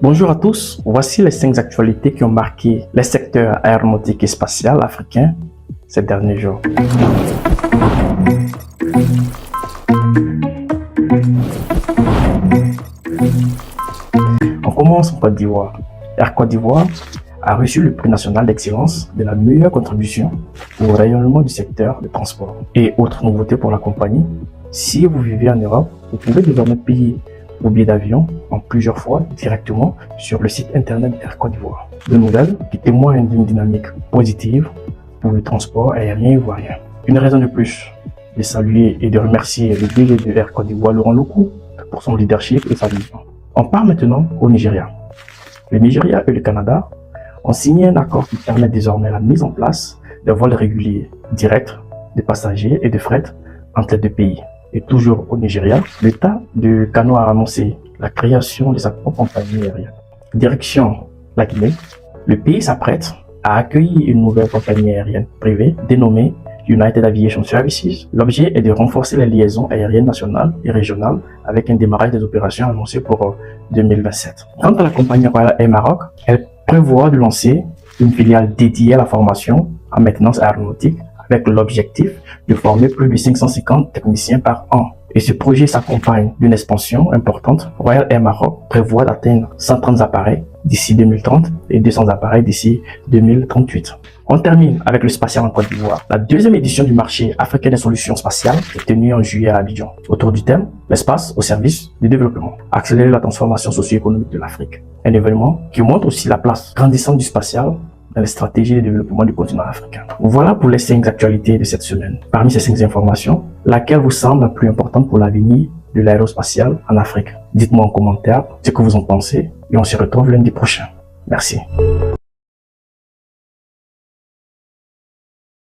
Bonjour à tous, voici les 5 actualités qui ont marqué les secteurs aéronautique et spatial africains ces derniers jours. On commence en Côte d'Ivoire. Air Côte d'Ivoire a reçu le prix national d'excellence de la meilleure contribution au rayonnement du secteur de transport. Et autre nouveauté pour la compagnie, si vous vivez en Europe, vous pouvez désormais payer vos billets d'avion en plusieurs fois directement sur le site internet d'Air Côte d'Ivoire. De nouvelles qui témoignent d'une dynamique positive pour le transport aérien ivoirien. Une raison de plus de saluer et de remercier le DG de Air Côte d'Ivoire, Laurent Loukou, pour son leadership et sa vision. On part maintenant au Nigeria. Le Nigeria et le Canada ont signé un accord qui permet désormais la mise en place de vols réguliers directs de passagers et de fret entre les deux pays. Et toujours au Nigeria, l'État de Kano a annoncé la création de sa propre compagnie aérienne. Direction la Guinée, le pays s'apprête à accueillir une nouvelle compagnie aérienne privée dénommée United Aviation Services. L'objet est de renforcer les liaisons aériennes nationales et régionales avec un démarrage des opérations annoncées pour 2027. Quant à la compagnie Royal Air Maroc, elle prévoit de lancer une filiale dédiée à la formation en maintenance aéronautique avec l'objectif de former plus de 550 techniciens par an. Et ce projet s'accompagne d'une expansion importante. Royal Air Maroc prévoit d'atteindre 130 appareils d'ici 2030 et 200 appareils d'ici 2038. On termine avec le spatial en Côte d'Ivoire. La deuxième édition du marché africain des solutions spatiales est tenue en juillet à Abidjan, autour du thème « L'espace au service du développement ». Accélérer la transformation socio-économique de l'Afrique. Un événement qui montre aussi la place grandissante du spatial dans les stratégies de développement du continent africain. Voilà pour les 5 actualités de cette semaine. Parmi ces 5 informations, laquelle vous semble la plus importante pour l'avenir de l'aérospatial en Afrique? Dites-moi en commentaire ce que vous en pensez et on se retrouve lundi prochain. Merci.